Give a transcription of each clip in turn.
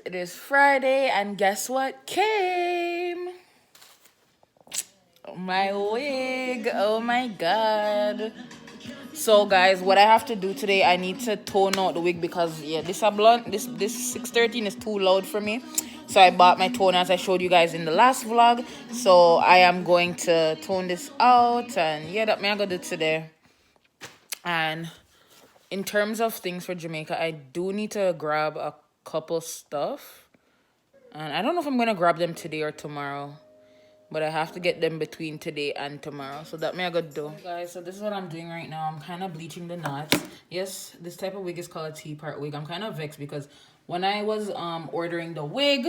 it is Friday, and guess what came? My wig. Oh my god. So guys, what I have to do today, I need to tone out the wig because yeah, this a blunt, this 613 is too loud for me. So I bought my toner as I showed you guys in the last vlog. So I am going to tone this out, and yeah, that me I gonna do today. And in terms of things for Jamaica, I do need to grab a couple stuff. And I don't know if I'm gonna grab them today or tomorrow, but I have to get them between today and tomorrow. So that me I gotta do. Guys, so this is what I'm doing right now. I'm kind of bleaching the knots. Yes, this type of wig is called a T-part wig. I'm kind of vexed because when I was ordering the wig,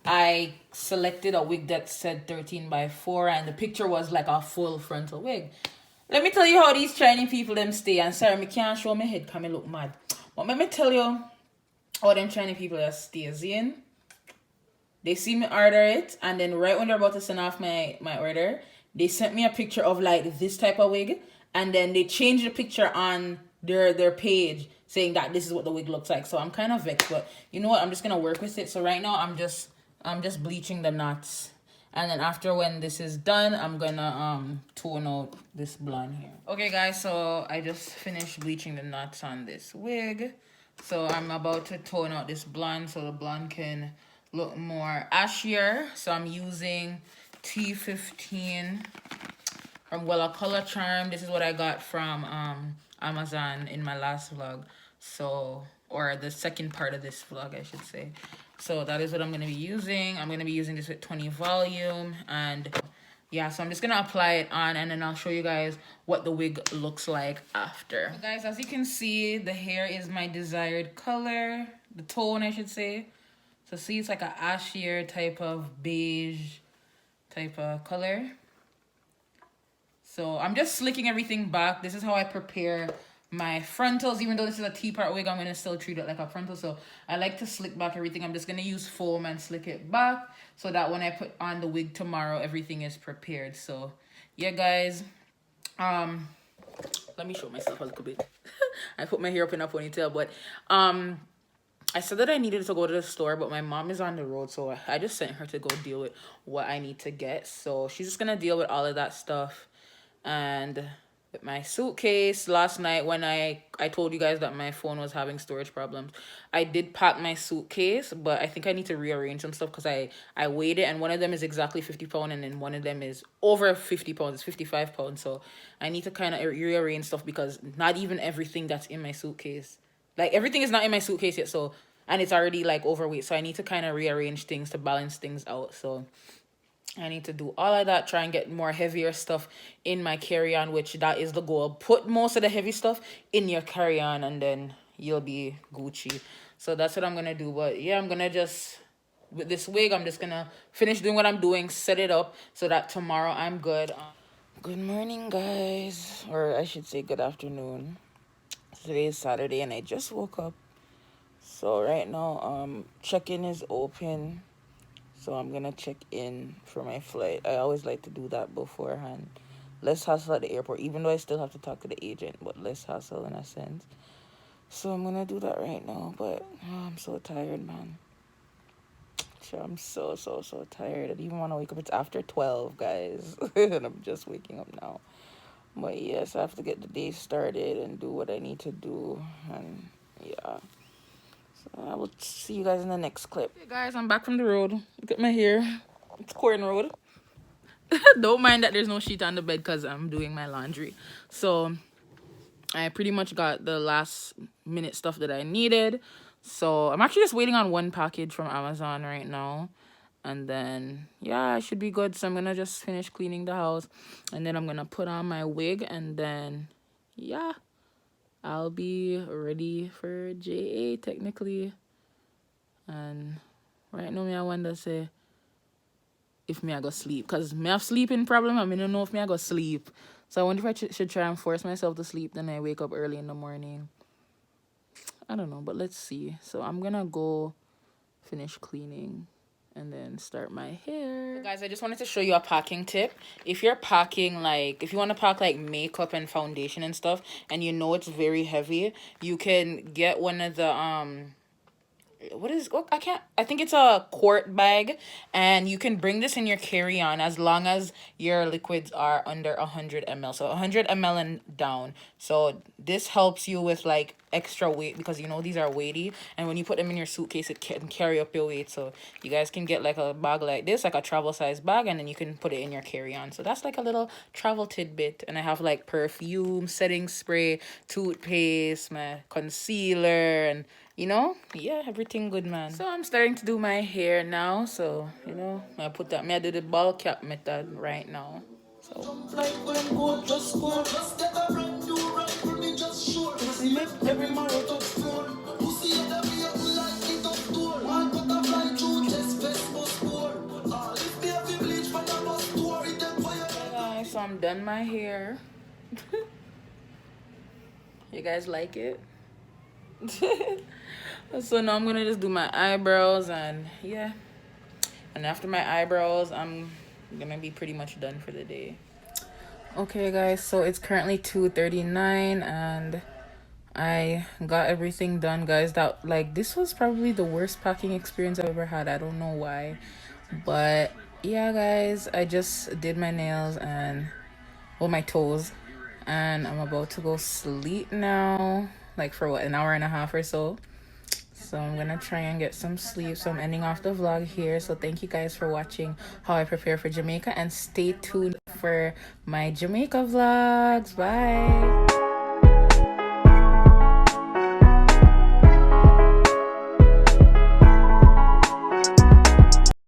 I selected a wig that said 13 by 4 and the picture was like a full frontal wig. Let me tell you how these Chinese people them stay. And sorry, me can't show my head because me look mad. But let me tell you how them Chinese people that stays in. They see me order it, and then right when they're about to send off my order, they sent me a picture of like this type of wig, and then they changed the picture on their page saying that this is what the wig looks like. So I'm kind of vexed, but you know what? I'm just gonna work with it. So right now I'm just bleaching the knots, and then after when this is done, I'm gonna tone out this blonde here. Okay guys, so I just finished bleaching the knots on this wig. So I'm about to tone out this blonde so the blonde can look more ashier. So I'm using T15 from Wella Color Charm. This is what I got from Amazon in my last vlog. So, or the second part of this vlog, I should say. So that is what I'm going to be using. I'm going to be using this with 20 volume. And yeah, so I'm just going to apply it on, and then I'll show you guys what the wig looks like after. So guys, as you can see, the hair is my desired color. The tone, I should say. So see, it's like a ashier type of beige type of color. So I'm just slicking everything back. This is how I prepare my frontals. Even though this is a T-part wig, I'm going to still treat it like a frontal. So I like to slick back everything. I'm just going to use foam and slick it back so that when I put on the wig tomorrow, everything is prepared. So yeah, guys. Let me show myself a little bit. I put my hair up in a ponytail, but I said that I needed to go to the store, but my mom is on the road, so I just sent her to go deal with what I need to get. So she's just gonna deal with all of that stuff. And with my suitcase, last night when I told you guys that my phone was having storage problems, I did pack my suitcase, but I think I need to rearrange some stuff because I weighed it, and one of them is exactly 50 pounds, and then one of them is over 50 pounds. It's 55 pounds. So I need to kind of rearrange stuff because not even everything that's in my suitcase, like everything is not in my suitcase yet, so, and it's already like overweight, so I need to kind of rearrange things to balance things out. So I need to do all of that, try and get more heavier stuff in my carry-on, which that is the goal. Put most of the heavy stuff in your carry-on and then you'll be Gucci. So that's what I'm gonna do. But yeah, I'm gonna just, with this wig, I'm just gonna finish doing what I'm doing, set it up so that tomorrow I'm good. Good morning, guys, or I should say good afternoon. Today is Saturday and I just woke up. So right now check-in is open, so I'm gonna check in for my flight. I always like to do that beforehand. Less hassle at the airport, even though I still have to talk to the agent, but less hassle in a sense. So I'm gonna do that right now. But I'm so tired, man. Sure, I'm so tired. I don't even want to wake up. It's after 12, guys. And I'm just waking up now. But yes, I have to get the day started and do what I need to do. And yeah. So I will see you guys in the next clip. Hey guys, I'm back from the road. Look at my hair. It's Corn Road. Don't mind that there's no sheet on the bed because I'm doing my laundry. So I pretty much got the last minute stuff that I needed. So I'm actually just waiting on one package from Amazon right now. And then, yeah, I should be good. So I'm going to just finish cleaning the house. And then I'm going to put on my wig. And then, yeah, I'll be ready for JA technically. And right now, I wonder say if I go sleep. Because I have sleeping problem. I don't know if I go sleep. So I wonder if I should try and force myself to sleep. Then I wake up early in the morning. I don't know, but let's see. So I'm going to go finish cleaning and then start my hair. So guys, I just wanted to show you a packing tip. If you're packing, like, if you want to pack like makeup and foundation and stuff, and you know it's very heavy, you can get one of the I think it's a quart bag, and you can bring this in your carry-on as long as your liquids are under 100 ml, so 100 ml and down. So this helps you with like extra weight, because you know these are weighty, and when you put them in your suitcase it can carry up your weight. So you guys can get like a bag like this, like a travel size bag, and then you can put it in your carry-on. So that's like a little travel tidbit. And I have like perfume, setting spray, toothpaste, my concealer, and you know, yeah, everything good, man. So I'm starting to do my hair now. So you know, I do the ball cap method right now. So guys, so I'm done my hair. You guys like it? So now I'm gonna just do my eyebrows, and yeah, and after my eyebrows I'm gonna be pretty much done for the day. Okay guys, so it's currently 2:39 and I got everything done, guys. That, like, this was probably the worst packing experience I've ever had. I don't know why, but yeah guys, I just did my nails and, well, my toes, and I'm about to go sleep now, like for what, an hour and a half or so. So I'm gonna try and get some sleep. So I'm ending off the vlog here. So thank you guys for watching how I prepare for Jamaica, and stay tuned for my Jamaica vlogs. Bye.